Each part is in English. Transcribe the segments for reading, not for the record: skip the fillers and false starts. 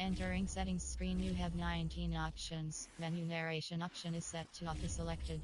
Entering settings screen, you have 19 options. Menu narration option is set to auto selected.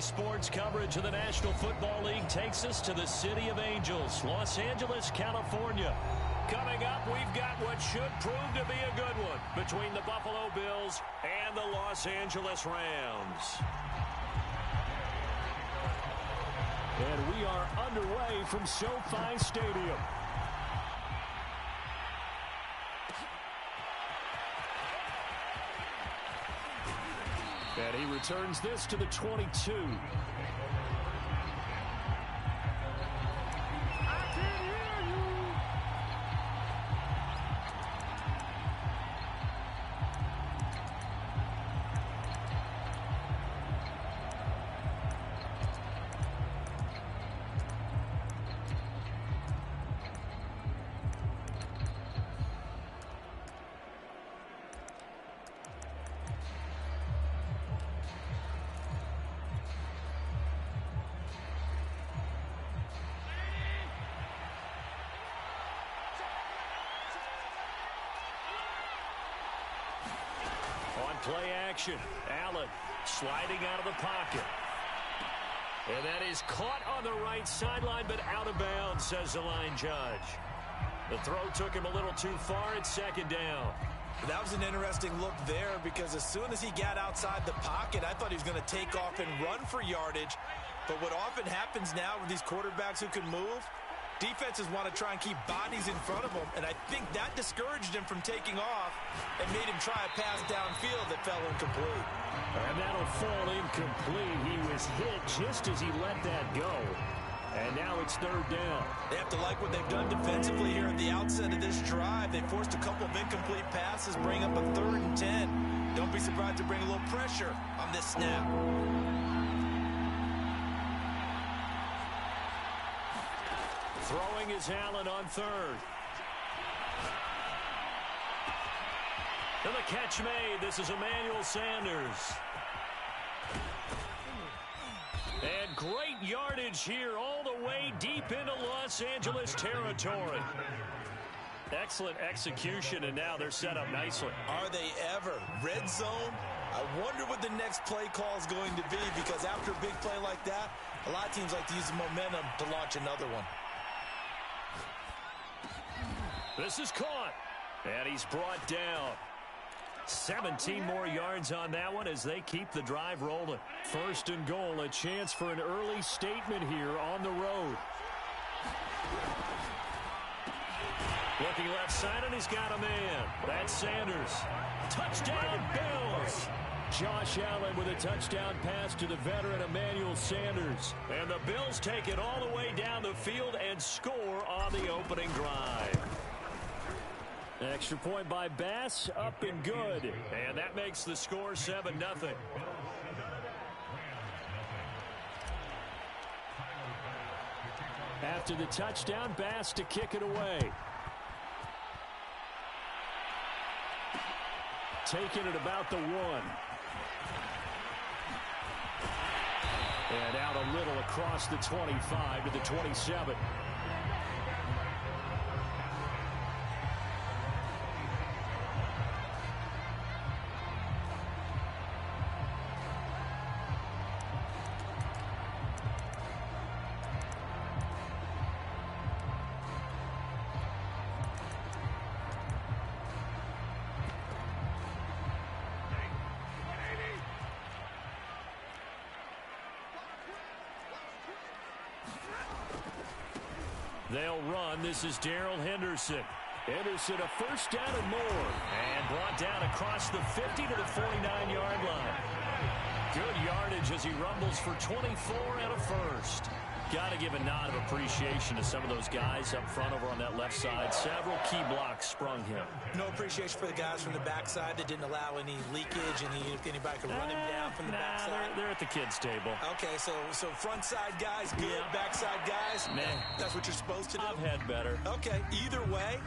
Saturday sports coverage of the National Football League takes us to the City of Angels, Los Angeles, California. Coming up, we've got what should prove to be a good one between the Buffalo Bills and the Los Angeles Rams. And we are underway from SoFi Stadium. And he returns this to the 22. Play action. Allen sliding out of the pocket. And that is caught on the right sideline, but out of bounds, says the line judge. The throw took him a little too far. It's second down. That was an interesting look there because as soon as he got outside the pocket, I thought he was going to take off and run for yardage. But what often happens now with these quarterbacks who can move, defenses want to try and keep bodies in front of them, and I think that discouraged him from taking off and made him try a pass downfield that fell incomplete. And that'll fall incomplete. He was hit just as he let that go. And now it's third down. They have to like what they've done defensively here at the outset of this drive. They forced a couple of incomplete passes, bring up a 3rd and 10. Don't be surprised to bring a little pressure on this snap. Throwing is Allen on 3rd. And the catch made. This is Emmanuel Sanders. And great yardage here all the way deep into Los Angeles territory. Excellent execution, and now they're set up nicely. Are they ever? Red zone? I wonder what the next play call is going to be, because after a big play like that, a lot of teams like to use the momentum to launch another one. This is caught, and he's brought down. 17 more yards on that one as they keep the drive rolling. 1st and goal, a chance for an early statement here on the road. Looking left side, and he's got a man. That's Sanders. Touchdown, Bills. Josh Allen with a touchdown pass to the veteran Emmanuel Sanders. And the Bills take it all the way down the field and score on the opening drive. Extra point by Bass, up and good. And that makes the score 7-0. After the touchdown, Bass to kick it away. Taking it about the 1. And out a little across the 25 to the 27. They'll run. This is Darrell Henderson. Henderson, a 1st down and more. And brought down across the 50 to the 49-yard line. Good yardage as he rumbles for 24 and a 1st. Got to give a nod of appreciation to some of those guys up front over on that left side. Several key blocks sprung him. No appreciation for the guys from the backside that didn't allow any leakage, and if anybody could run him down from the backside. They're at the kids' table. Okay, so front side guys good, backside guys, that's what you're supposed to do? I've had better. Okay, either way,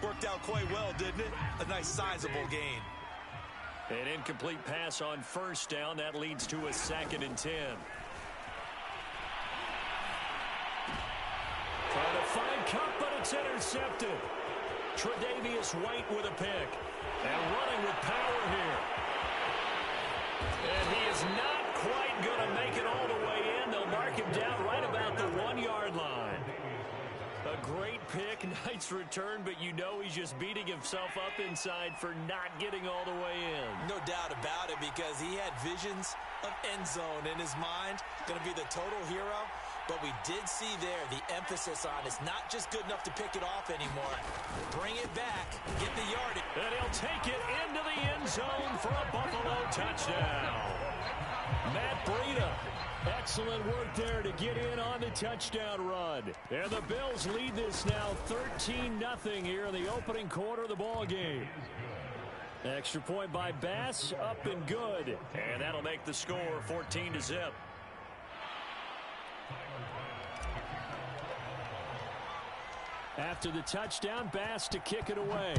worked out quite well, didn't it? A nice sizable gain. An incomplete pass on 1st down. That leads to a 2nd and 10. Trying to find Cup, but it's intercepted. Tre'Davious White with a pick. And running with power here. And he is not quite going to make it all the way in. They'll mark him down right about the 1-yard line. A great pick, nice return, but you know he's just beating himself up inside for not getting all the way in. No doubt about it, because he had visions of end zone in his mind. Going to be the total hero. But we did see there the emphasis on it's not just good enough to pick it off anymore. Bring it back, get the yardage. And he'll take it into the end zone for a Buffalo touchdown. Matt Breida. Excellent work there to get in on the touchdown run. And the Bills lead this now 13-0 here in the opening quarter of the ball game. Extra point by Bass, up and good. And that'll make the score 14-0. After the touchdown, Bass to kick it away.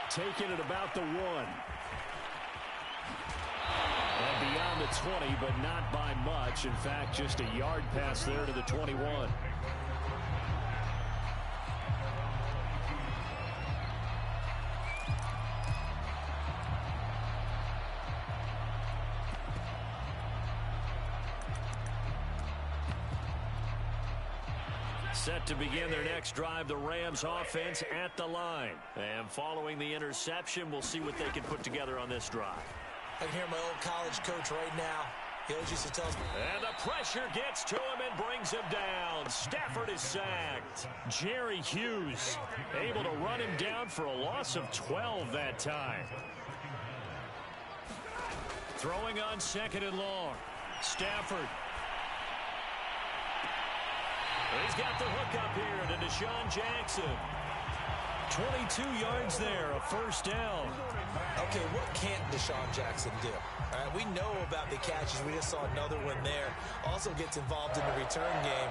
Taking it about the 1. And beyond the 20, but not by much. In fact, just a yard pass there to the 21. Set to begin their next drive, the Rams offense at the line. And following the interception, we'll see what they can put together on this drive. I can hear my old college coach right now. He always used to tell us. And the pressure gets to him and brings him down. Stafford is sacked. Jerry Hughes able to run him down for a loss of 12 that time. Throwing on 2nd and long. Stafford. He's got the hook up here to Deshaun Jackson. 22 yards there, a first down. Okay, what can't Deshaun Jackson do? All right, we know about the catches. We just saw another one there. Also gets involved in the return game,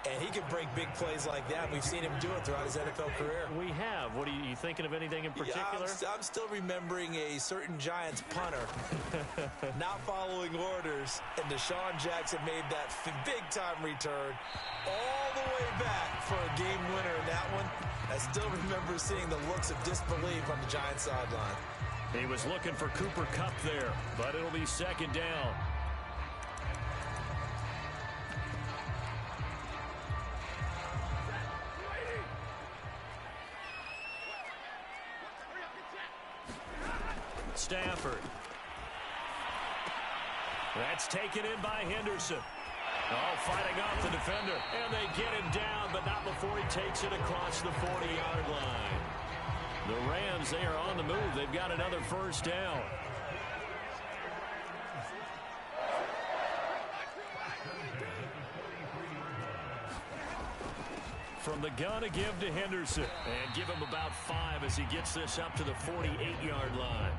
and he can break big plays like that. We've seen him do it throughout his NFL career. We have. What are you thinking of anything in particular? Yeah, I'm still remembering a certain Giants punter not following orders, and Deshaun Jackson made that big-time return all the way back for a game winner in that one. I still remember seeing the looks of disbelief on the Giants sideline. He was looking for Cooper Kupp there, but it'll be 2nd down. Stafford. That's taken in by Henderson. Oh, fighting off the defender. And they get him down, but not before he takes it across the 40-yard line. The Rams, they are on the move. They've got another first down. From the gun to give to Henderson. And give him about 5 as he gets this up to the 48-yard line.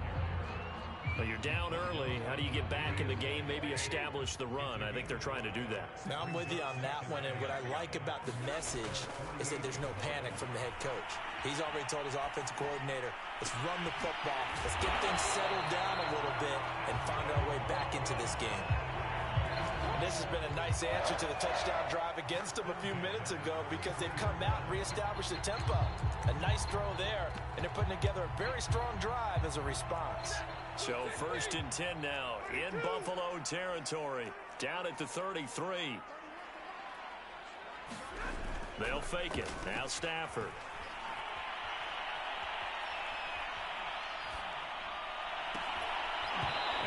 Well, you're down early. How do you get back in the game, maybe establish the run? I think they're trying to do that. Now, I'm with you on that one, and what I like about the message is that there's no panic from the head coach. He's already told his offensive coordinator, let's run the football, let's get things settled down a little bit and find our way back into this game. This has been a nice answer to the touchdown drive against them a few minutes ago because they've come out and reestablished the tempo. A nice throw there, and they're putting together a very strong drive as a response. So 1st and 10 now in Buffalo territory, down at the 33. They'll fake it. Now Stafford.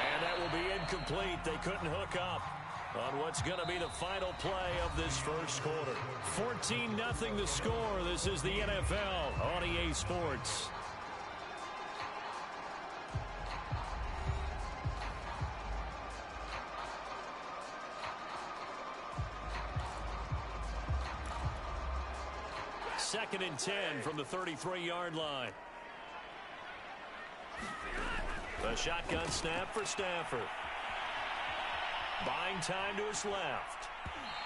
And that will be incomplete. They couldn't hook up on what's going to be the final play of this first quarter. 14-0 the score. This is the NFL on EA Sports. Second and 10 from the 33-yard line. A shotgun snap for Stafford. Buying time to his left.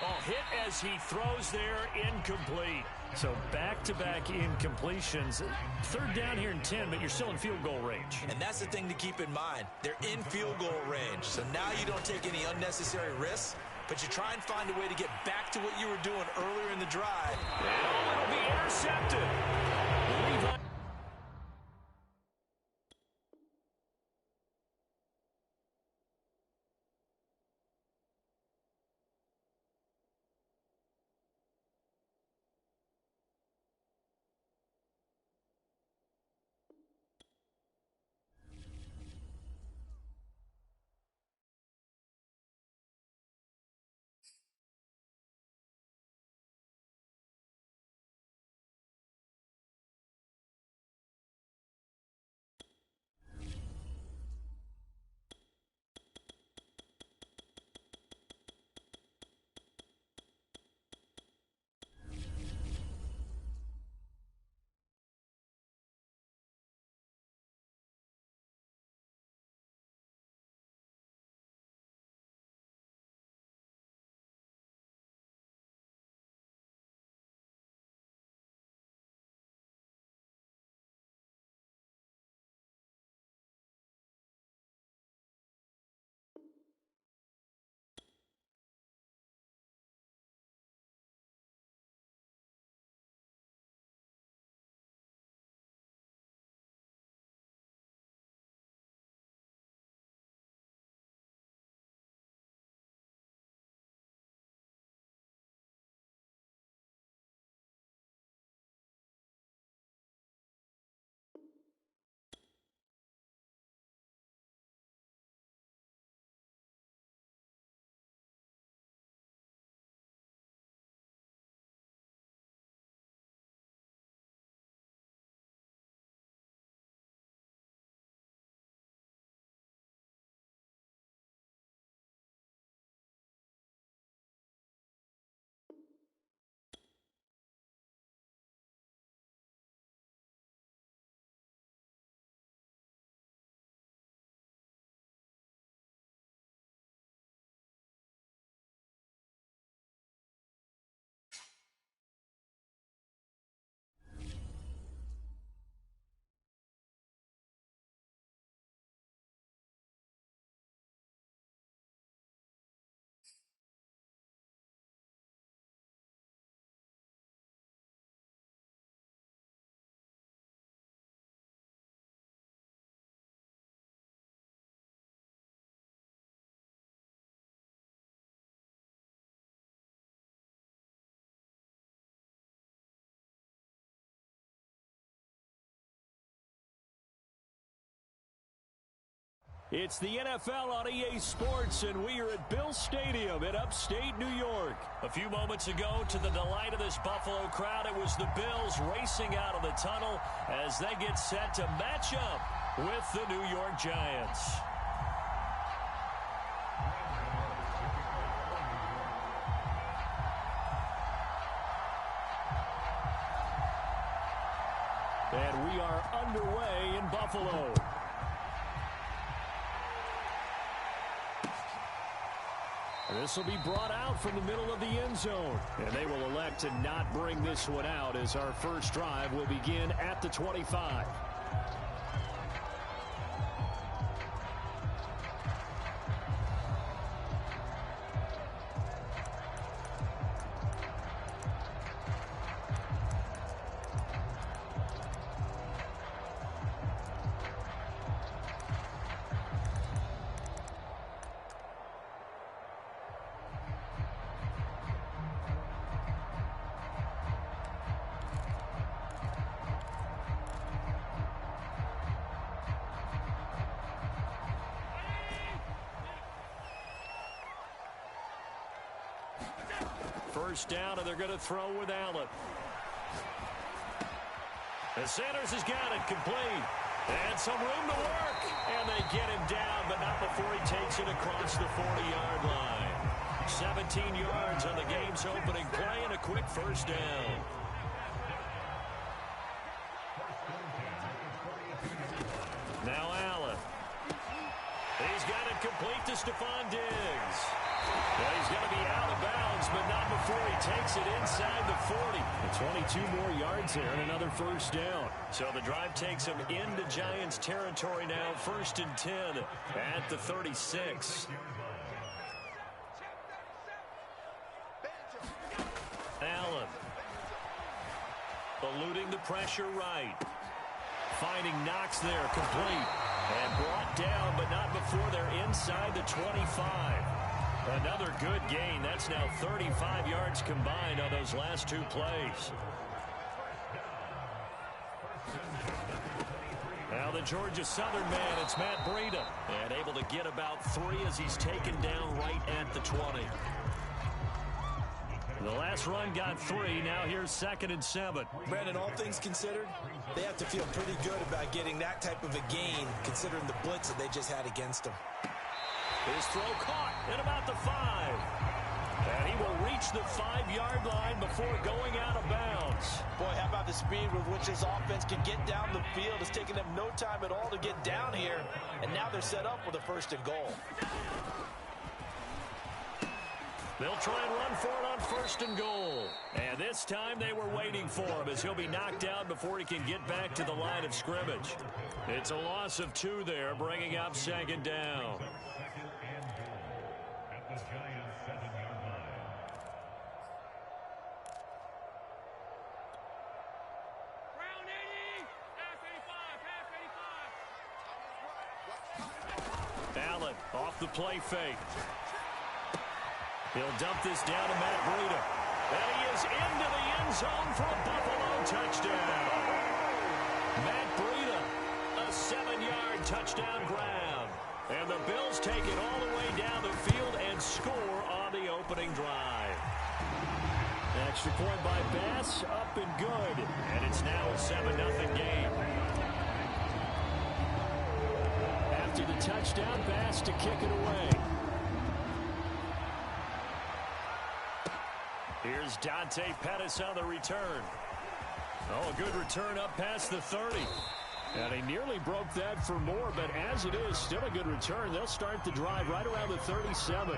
Oh, hit as he throws there, incomplete. So back-to-back incompletions. 3rd down here and 10, but you're still in field goal range. And that's the thing to keep in mind. They're in field goal range. So now you don't take any unnecessary risks, but you try and find a way to get back to what you were doing earlier in the drive. Oh, it'll be intercepted. Levi It's the NFL on EA Sports, and we are at Bill Stadium in upstate New York. A few moments ago, to the delight of this Buffalo crowd, it was the Bills racing out of the tunnel as they get set to match up with the New York Giants. And we are underway in Buffalo. This will be brought out from the middle of the end zone. And they will elect to not bring this one out as our first drive will begin at the 25. First down, and they're going to throw with Allen. And Sanders has got it complete. And some room to work. And they get him down, but not before he takes it across the 40-yard line. 17 yards on the game's opening play and a quick first down. Now Allen. He's got it complete to Stephon Diggs. Well, he's going to be out of bounds, but not before he takes it inside the 40. And 22 more yards there and another first down. So the drive takes him into Giants territory now, 1st and 10 at the 36. Allen. Eluding the pressure right. Finding Knox there, complete. And brought down, but not before they're inside the 25. Another good gain. That's now 35 yards combined on those last two plays. Now the Georgia Southern man, it's Matt Breida. And able to get about 3 as he's taken down right at the 20. The last run got 3. Now here's 2nd and 7. Brandon, all things considered, they have to feel pretty good about getting that type of a gain, considering the blitz that they just had against them. His throw caught at about the 5. And he will reach the 5-yard line before going out of bounds. Boy, how about the speed with which this offense can get down the field? It's taken them no time at all to get down here. And now they're set up with a 1st and goal. They'll try and run for it on 1st and goal. And this time they were waiting for him as he'll be knocked down before he can get back to the line of scrimmage. It's a loss of 2 there, bringing up 2nd down. Allen off the play fake. He'll dump this down to Matt Breida. And he is into the end zone for a Buffalo touchdown. Matt Breida, a 7-yard touchdown grab. And the Bills take it all the way down the field and score on the opening drive. Extra point by Bass, up and good. And it's now a 7-0 game. After the touchdown, Bass to kick it away. Here's Dante Pettis on the return. Oh, a good return up past the 30. And he nearly broke that for more, but as it is, still a good return. They'll start the drive right around the 37.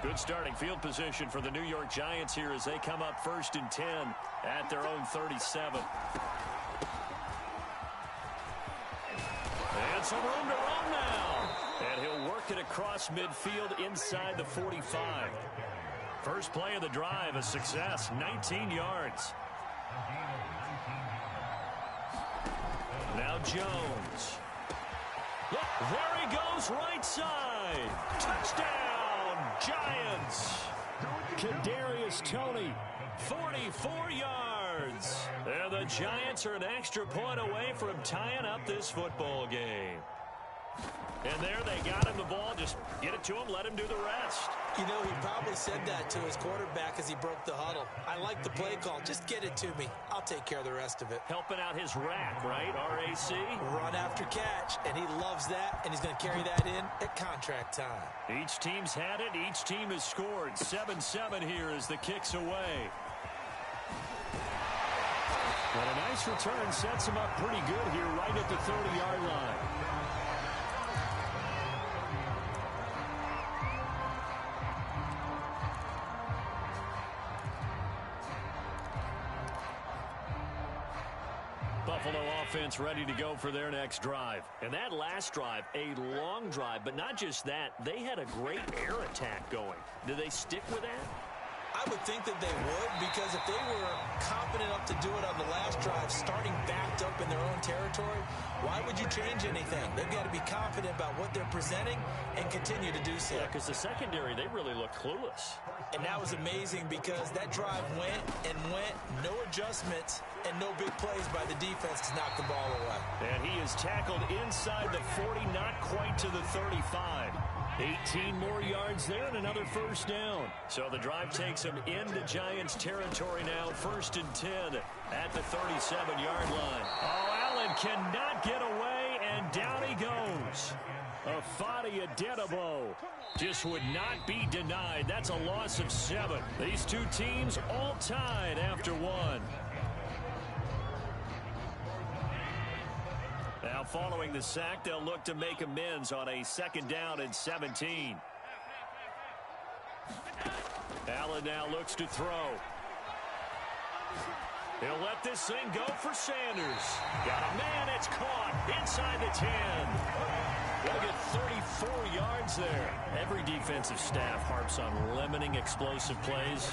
Good starting field position for the New York Giants here as they come up 1st and 10 at their own 37. And some room to run now. And he'll work working across midfield inside the 45. First play of the drive, a success, 19 yards. Now Jones. Look, there he goes, right side. Touchdown, Giants. Kadarius Toney, 44 yards. And the Giants are an extra point away from tying up this football game. And there they got him the ball. Just get it to him, let him do the rest. You know, he probably said that to his quarterback as he broke the huddle. I like the play call. Just get it to me. I'll take care of the rest of it. Helping out his rack, right? RAC? Run after catch, and he loves that, and he's going to carry that in at contract time. Each team's had it. Each team has scored. 7-7 here as the kick's away. But a nice return sets him up pretty good here right at the 30-yard line. Buffalo offense ready to go for their next drive. And that last drive, a long drive, but not just that. They had a great air attack going. Do they stick with that? I would think that they would, because if they were confident enough to do it on the last drive, starting backed up in their own territory, why would you change anything? They've got to be confident about what they're presenting and continue to do so. Yeah, because the secondary, they really looked clueless. And that was amazing because that drive went and went, no adjustments, and no big plays by the defense to knock the ball away. And he is tackled inside the 40, not quite to the 35. 18 more yards there and another first down. So the drive takes him into Giants territory now, 1st and 10 at the 37-yard line. Oh, Allen cannot get away, and down he goes. Afadi Adenabo just would not be denied. That's a loss of 7. These two teams all tied after 1. Now following the sack, they'll look to make amends on a 2nd down and 17. Allen now looks to throw. He'll let this thing go for Sanders. Got a man, it's caught inside the 10. Gonna get 34 yards there. Every defensive staff harps on limiting explosive plays.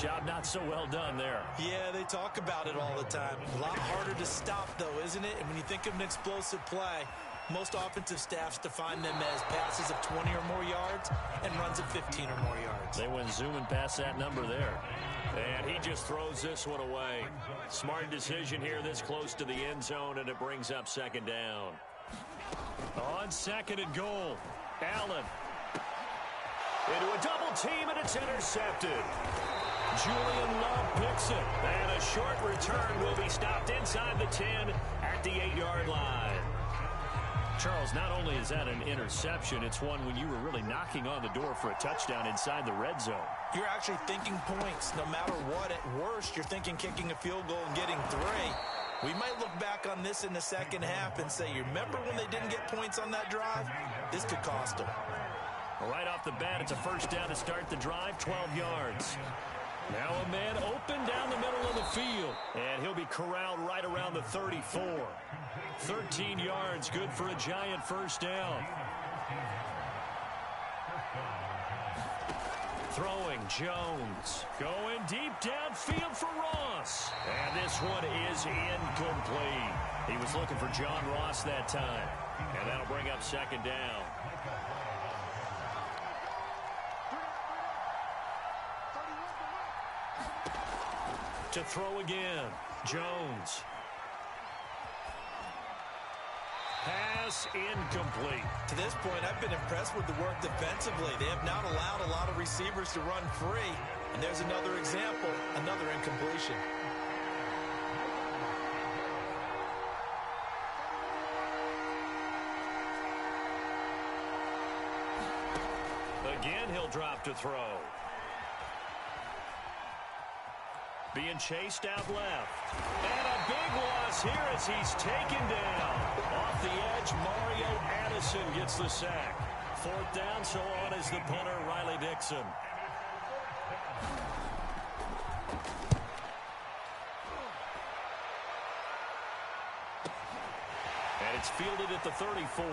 Job not so well done there. Yeah, they talk about it all the time. A lot harder to stop, though, isn't it? And when you think of an explosive play, most offensive staffs define them as passes of 20 or more yards and runs of 15 or more yards. They went zooming past that number there. And he just throws this one away. Smart decision here this close to the end zone, and it brings up 2nd down. On 2nd and goal, Allen into a double team, and it's intercepted. Julian Love picks it, and a short return will be stopped inside the 10 at the 8-yard line. Charles, not only is that an interception, it's one when you were really knocking on the door for a touchdown inside the red zone. You're actually thinking points no matter what. At worst, you're thinking kicking a field goal and getting 3. We might look back on this in the second half and say, you remember when they didn't get points on that drive? This could cost them. Right off the bat, it's a first down to start the drive, 12 yards. Now a man open down the middle of the field, and he'll be corralled right around the 34. 13 yards, good for a Giant first down. Throwing, Jones. Going deep downfield for Ross. And this one is incomplete. He was looking for John Ross that time. And that'll bring up 2nd down. To throw again, Jones. Pass incomplete. To this point, I've been impressed with the work defensively. They have not allowed a lot of receivers to run free. And there's another example, another incompletion. Again, he'll drop to throw. Being chased out left. And a big loss here as he's taken down. Off the edge, Mario Addison gets the sack. 4th down, so on is the punter, Riley Dixon. And it's fielded at the 34.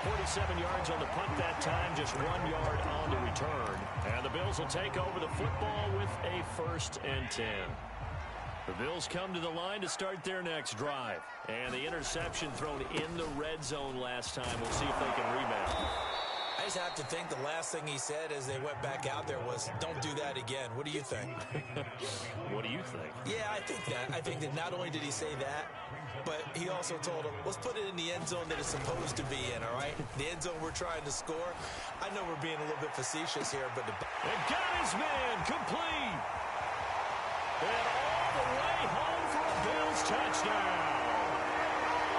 47 yards on the punt that time, just 1 yard on the return. And the Bills will take over the football with a 1st and 10. The Bills come to the line to start their next drive. And the interception thrown in the red zone last time. We'll see if they can rebound. I just have to think the last thing he said as they went back out there was, don't do that again. What do you think? What do you think? Yeah, I think that. I think that not only did he say that, but he also told him, let's put it in the end zone that it's supposed to be in, all right? The end zone we're trying to score. I know we're being a little bit facetious here, but... And got his man complete. And all the way home for a Bills touchdown.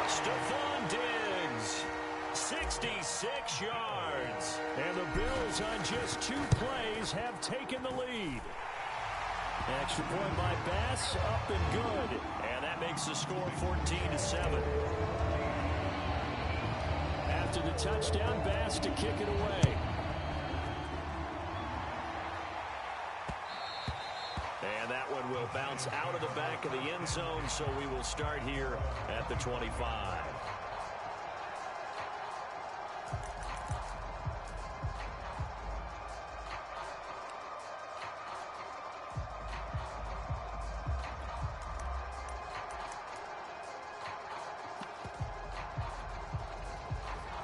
Stephon Diggs, 66 yards. And the Bills on just 2 plays have taken the lead. Extra point by Bass, up and good. And that makes the score 14-7. After the touchdown, Bass to kick it away. And that one will bounce out of the back of the end zone, so we will start here at the 25.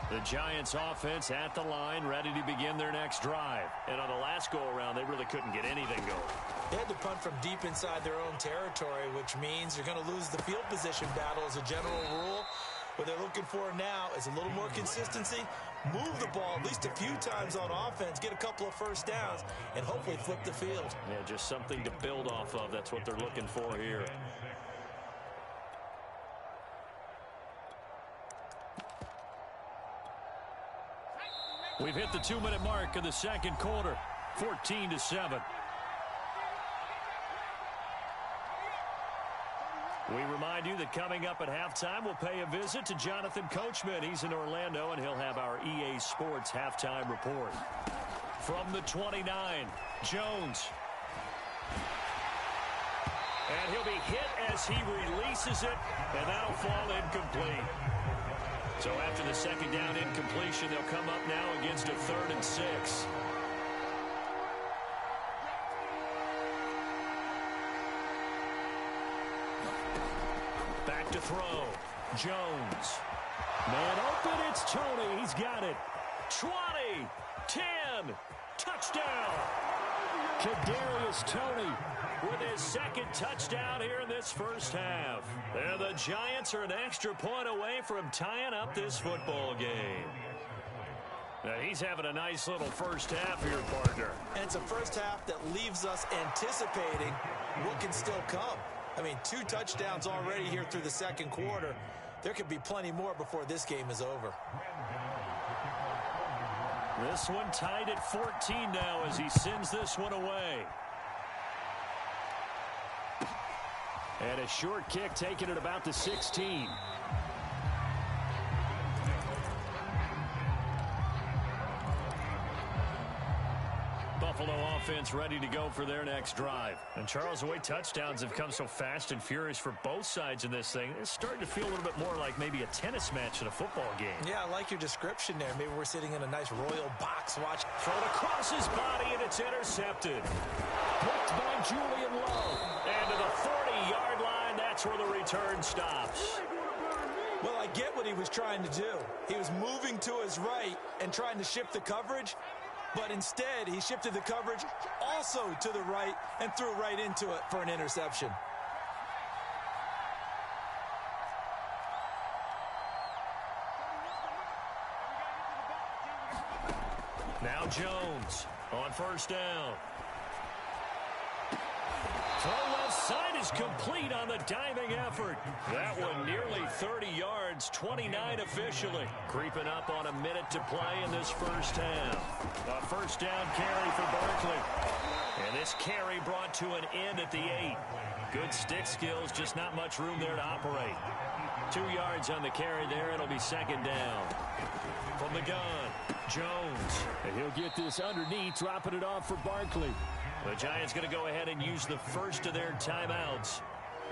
The Giants offense at the line, ready to begin their next drive. And on the last go-around, they really couldn't get anything going. They had to punt from deep inside their own territory, which means you're going to lose the field position battle as a general rule. What they're looking for now is a little more consistency, move the ball at least a few times on offense, get a couple of first downs, and hopefully flip the field. Yeah, just something to build off of. That's what they're looking for here. We've hit the 2-minute mark in the second quarter, 14-7. We remind you that coming up at halftime, we'll pay a visit to Jonathan Coachman. He's in Orlando, and he'll have our EA Sports halftime report. From the 29, Jones. And he'll be hit as he releases it, and that'll fall incomplete. So after the second down incompletion, they'll come up now against a 3rd and 6. Back to throw. Jones. Man open, it's Tony. He's got it. 20, 10, touchdown. Kadarius Toney with his 2nd touchdown here in this first half. And the Giants are an extra point away from tying up this football game. Now he's having a nice little first half here, partner. And it's a first half that leaves us anticipating what can still come. I mean, 2 touchdowns already here through the second quarter. There could be plenty more before this game is over. This one tied at 14 now as he sends this one away. And a short kick taken at about the 16. Buffalo offense ready to go for their next drive. And Charles, the way touchdowns have come so fast and furious for both sides in this thing, it's starting to feel a little bit more like maybe a tennis match in a football game. Yeah, I like your description there. Maybe we're sitting in a nice royal box watch. Thrown across his body, and it's intercepted. Picked by Julian Lowe. And to the 40-yard line, that's where the return stops. Well, I get what he was trying to do. He was moving to his right and trying to shift the coverage. But instead, he shifted the coverage also to the right and threw right into it for an interception. Now Jones on first down. Throw left side is complete on the diving effort. That one nearly 30 yards, 29 officially. Creeping up on a minute to play in this first half. A first down carry for Barkley. And this carry brought to an end at the 8. Good stick skills, just not much room there to operate. 2 yards on the carry there. It'll be second down. From the gun, Jones. And he'll get this underneath, dropping it off for Barkley. The Giants going to go ahead and use the first of their timeouts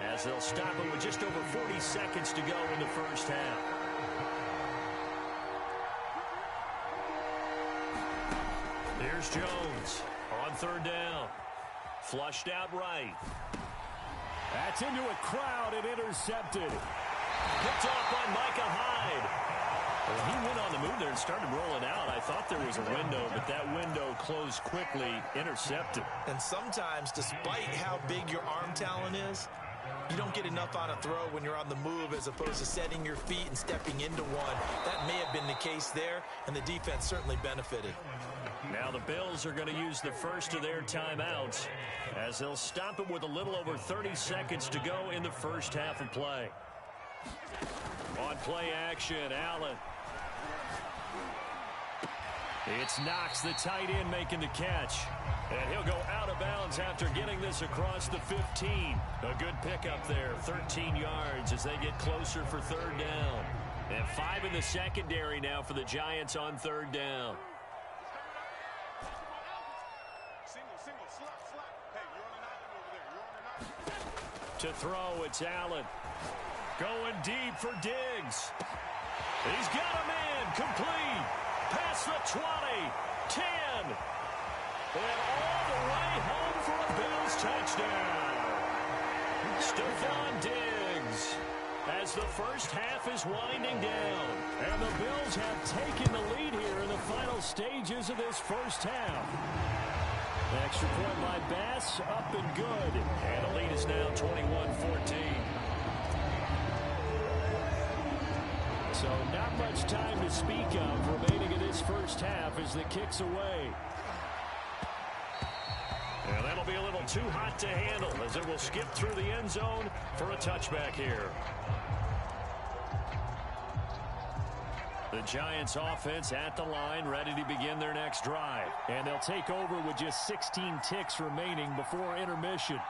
as they'll stop it with just over 40 seconds to go in the first half. Here's Jones on third down. Flushed out right. That's into a crowd and intercepted. Picked off by Micah Hyde. Well, he went on the move there and started rolling out. I thought there was a window, but that window closed quickly, intercepted. And sometimes, despite how big your arm talent is, you don't get enough on a throw when you're on the move as opposed to setting your feet and stepping into one. That may have been the case there, and the defense certainly benefited. Now the Bills are going to use the first of their timeouts as they'll stop it with a little over 30 seconds to go in the first half of play. On play action, Allen. It's Knox, the tight end, making the catch. And he'll go out of bounds after getting this across the 15. A good pickup there, 13 yards as they get closer for third down. And 5 in the secondary now for the Giants on third down. To throw, it's Allen. Going deep for Diggs. He's got a man complete. Past the 20, 10. And all the way home for a Bills touchdown. Stephon Diggs as the first half is winding down. And the Bills have taken the lead here in the final stages of this first half. Extra point by Bass, up and good. And the lead is now 21-14. So not much time to speak of remaining in this first half as the kick's away. And that'll be a little too hot to handle as it will skip through the end zone for a touchback here. The Giants offense at the line, ready to begin their next drive. And they'll take over with just 16 ticks remaining before intermission.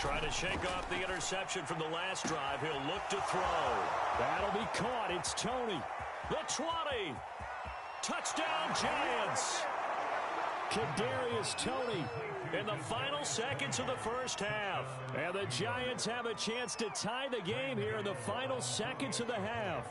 Trying to shake off the interception from the last drive. He'll look to throw. That'll be caught. It's Tony. The 20. Touchdown, Giants. Kadarius Toney in the final seconds of the first half. And the Giants have a chance to tie the game here in the final seconds of the half.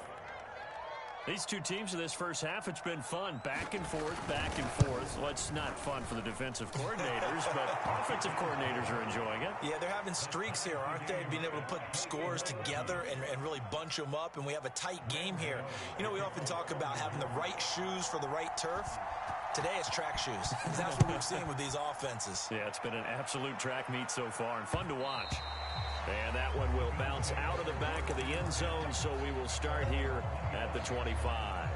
These two teams in this first half, it's been fun. Back and forth, back and forth. Well, it's not fun for the defensive coordinators, but offensive coordinators are enjoying it. Yeah, they're having streaks here, aren't they? Being able to put scores together and really bunch them up, and we have a tight game here. You know, we often talk about having the right shoes for the right turf. Today it's track shoes. That's what we've seen with these offenses. Yeah, it's been an absolute track meet so far and fun to watch. And that one will bounce out of the back of the end zone, so we will start here at the 25.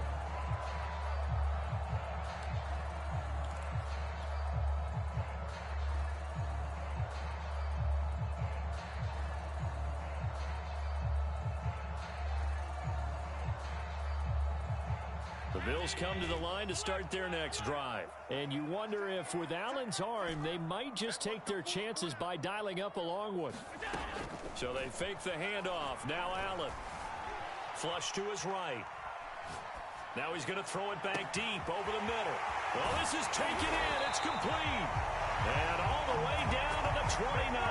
The Bills come to the line to start their next drive. And you wonder if with Allen's arm, they might just take their chances by dialing up a long one. So they fake the handoff. Now Allen. Flush to his right. Now he's going to throw it back deep over the middle. Well, this is taken in. It's complete. And all the way down to the 29.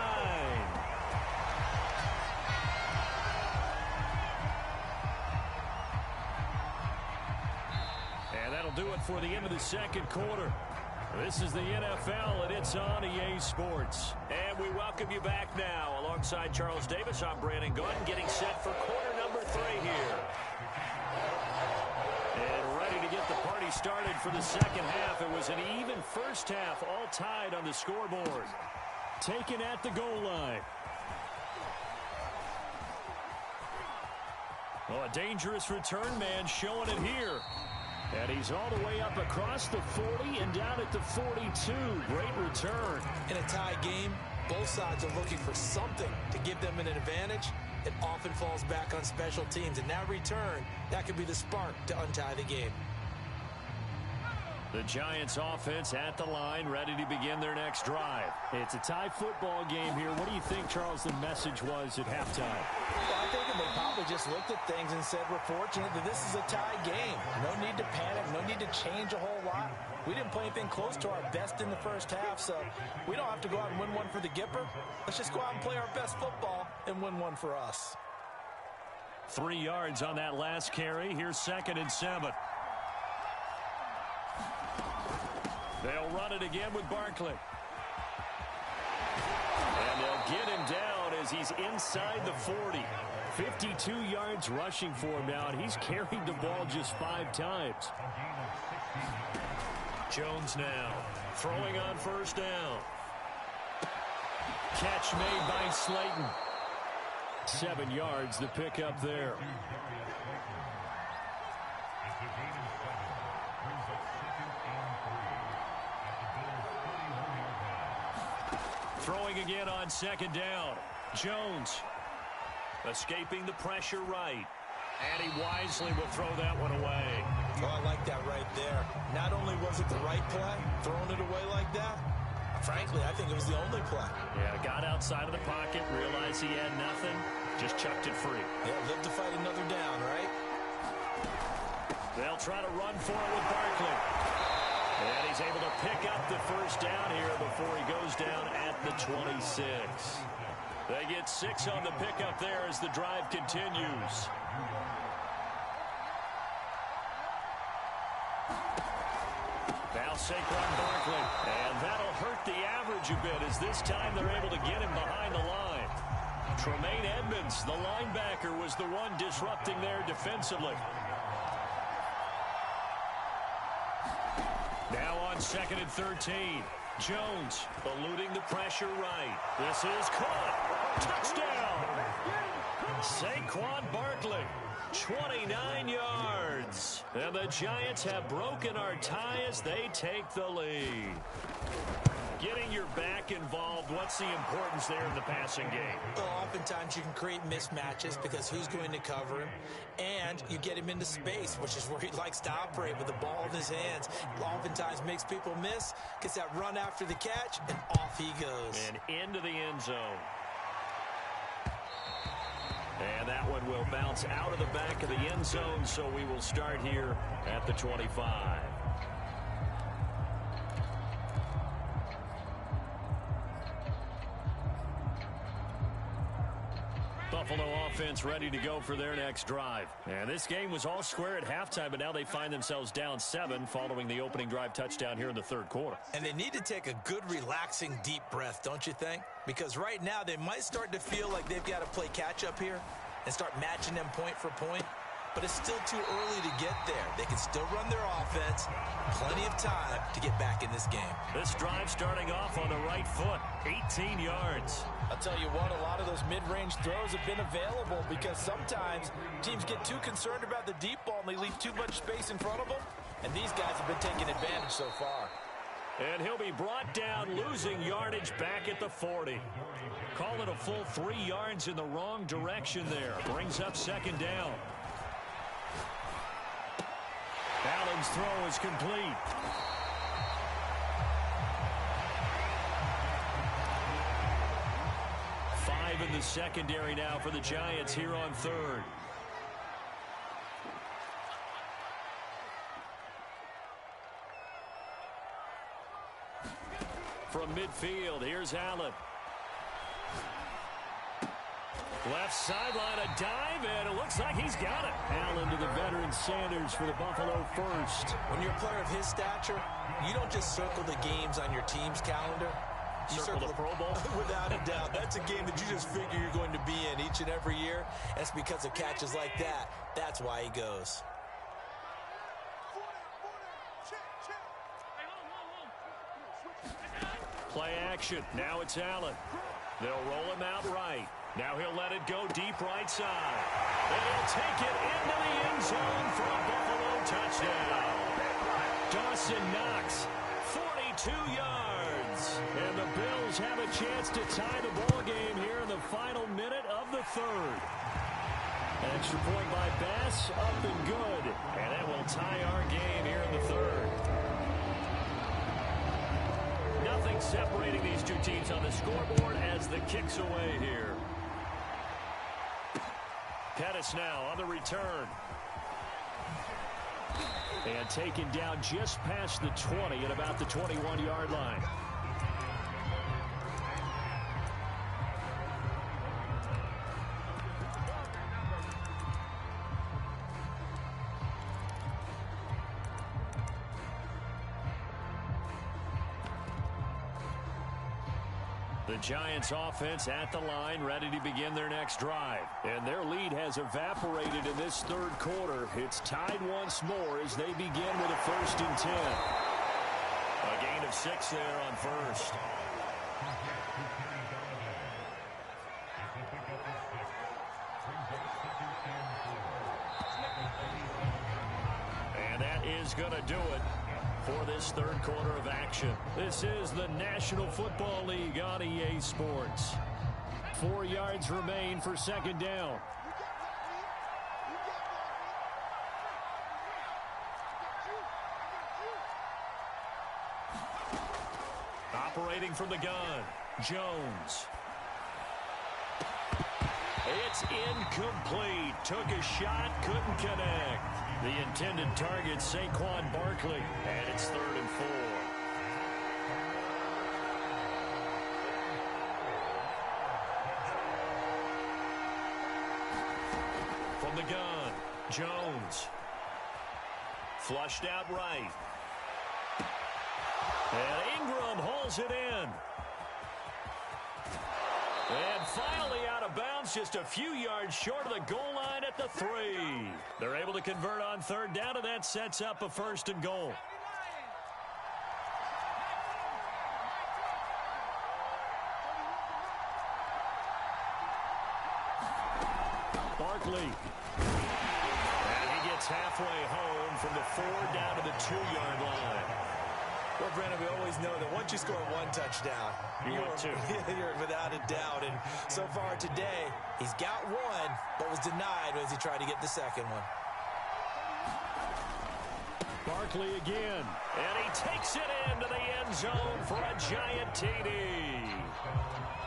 And that'll do it for the end of the second quarter. This is the NFL, and it's on EA Sports. And we welcome you back now. Alongside Charles Davis, I'm Brandon Gunn, getting set for quarter number 3 here. And ready to get the party started for the second half. It was an even first half, all tied on the scoreboard. Taken at the goal line. Well, a dangerous return man showing it here. And he's all the way up across the 40 and down at the 42. Great return. In a tie game, both sides are looking for something to give them an advantage. It often falls back on special teams. And that return, that could be the spark to untie the game. The Giants offense at the line, ready to begin their next drive. It's a tie football game here. What do you think, Charles, the message was at halftime? Well, I think they probably just looked at things and said, we're fortunate that this is a tie game. No need to panic, no need to change a whole lot. We didn't play anything close to our best in the first half, so we don't have to go out and win one for the Gipper. Let's just go out and play our best football and win one for us. 3 yards on that last carry. Here's 2nd and 7. They'll run it again with Barkley. And they'll get him down as he's inside the 40. 52 yards rushing for him now, and he's carried the ball just 5 times. Jones now throwing on first down. Catch made by Slayton. 7 yards the pickup there. Throwing again on second down. Jones escaping the pressure right. And he wisely will throw that one away. Oh, I like that right there. Not only was it the right play, throwing it away like that, frankly, I think it was the only play. Yeah, got outside of the pocket, realized he had nothing, just chucked it free. Yeah, live to fight another down, right? They'll try to run for it with Barkley. And he's able to pick up the first down here before he goes down at the 26. They get 6 on the pickup there as the drive continues. Now Saquon Barkley. And that'll hurt the average a bit as this time they're able to get him behind the line. Tremaine Edmonds, the linebacker, was the one disrupting there defensively. Now on 2nd and 13. Jones eluding the pressure right. This is caught. Touchdown. Saquon Barkley. 29 yards. And the Giants have broken our tie as they take the lead. Getting your back involved, what's the importance there in the passing game? Well, oftentimes you can create mismatches because who's going to cover him, and you get him into space, which is where he likes to operate with the ball in his hands. Oftentimes makes people miss, gets that run after the catch, and off he goes. And into the end zone. And that one will bounce out of the back of the end zone, so we will start here at the 25. Buffalo offense ready to go for their next drive. And this game was all square at halftime, but now they find themselves down 7 following the opening drive touchdown here in the 3rd quarter. And they need to take a good, relaxing, deep breath, don't you think? Because right now they might start to feel like they've got to play catch-up here and start matching them point for point. But it's still too early to get there. They can still run their offense. Plenty of time to get back in this game. This drive starting off on the right foot. 18 yards. I'll tell you what, a lot of those mid-range throws have been available because sometimes teams get too concerned about the deep ball and they leave too much space in front of them. And these guys have been taking advantage so far. And he'll be brought down, losing yardage back at the 40. Call it a full 3 yards in the wrong direction there. Brings up 2nd down. Allen's throw is complete. Five in the secondary now for the Giants here on 3rd. From midfield, here's Allen. Left sideline, a dive, and it looks like he's got it. Allen to the veteran Sanders for the Buffalo first. When you're a player of his stature, you don't just circle the games on your team's calendar. You Circle the Pro Bowl? Without a doubt. That's a game that you just figure you're going to be in each and every year. And it's because of catches like that. That's why he goes. Play action. Now it's Allen. They'll roll him out right. Now he'll let it go deep right side. And he'll take it into the end zone for a Buffalo touchdown. Dawson Knox, 42 yards. And the Bills have a chance to tie the ball game here in the final minute of the 3rd. Extra point by Bass, up and good. And that will tie our game here in the 3rd. Nothing separating these two teams on the scoreboard as the kick's away here. Pettis now on the return. And taken down just past the 20 at about the 21-yard line. The Giants offense at the line, ready to begin their next drive. And their lead has evaporated in this third quarter. It's tied once more as they begin with a 1st and 10. A gain of 6 there on first. And that is going to do it for this third quarter of action. This is the National Football League on EA Sports. 4 yards remain for 2nd down. Operating from the gun, Jones. It's incomplete. Took a shot, couldn't connect. The intended target, Saquon Barkley, and it's 3rd and 4. From the gun, Jones. Flushed out right. And Ingram hauls it in. And finally out of bounds, just a few yards short of the goal line at the 3. They're able to convert on 3rd down, and that sets up a 1st and goal. Barkley. And he gets halfway home from the 4 down to the 2-yard line. Well, Brandon, we always know that once you score 1 touchdown, you're without a doubt. And so far today, he's got 1, but was denied as he tried to get the 2nd one. Barkley again, and he takes it into the end zone for a giant TD.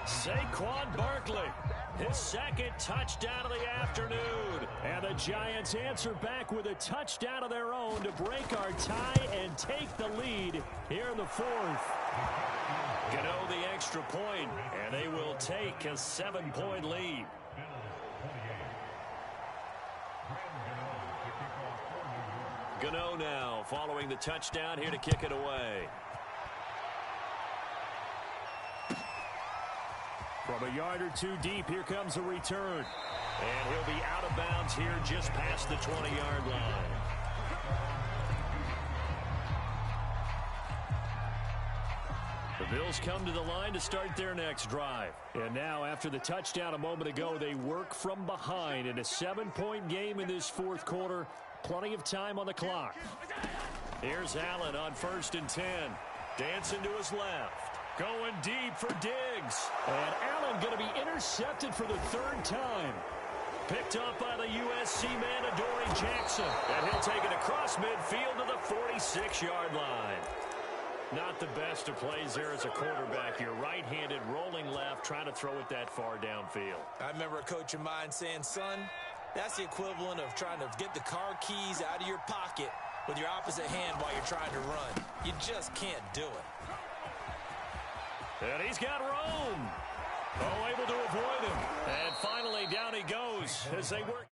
Saquon Barkley, his 2nd touchdown of the afternoon. And the Giants answer back with a touchdown of their own to break our tie and take the lead here in the 4th. Gano the extra point, and they will take a 7-point lead. Gano now following the touchdown here to kick it away. From a yard or 2 deep, here comes a return. And he'll be out of bounds here just past the 20-yard line. The Bills come to the line to start their next drive. And now, after the touchdown a moment ago, they work from behind in a 7-point game in this 4th quarter. Plenty of time on the clock. Here's Allen on 1st and 10. Dancing to his left. Going deep for Diggs. And Allen going to be intercepted for the 3rd time. Picked up by the USC man, Adoree Jackson. And he'll take it across midfield to the 46-yard line. Not the best of plays there as a quarterback. You're right-handed, rolling left, trying to throw it that far downfield. I remember a coach of mine saying, son, that's the equivalent of trying to get the car keys out of your pocket with your opposite hand while you're trying to run. You just can't do it. And he's got Rome. Oh, able to avoid him. And finally, down he goes as they work.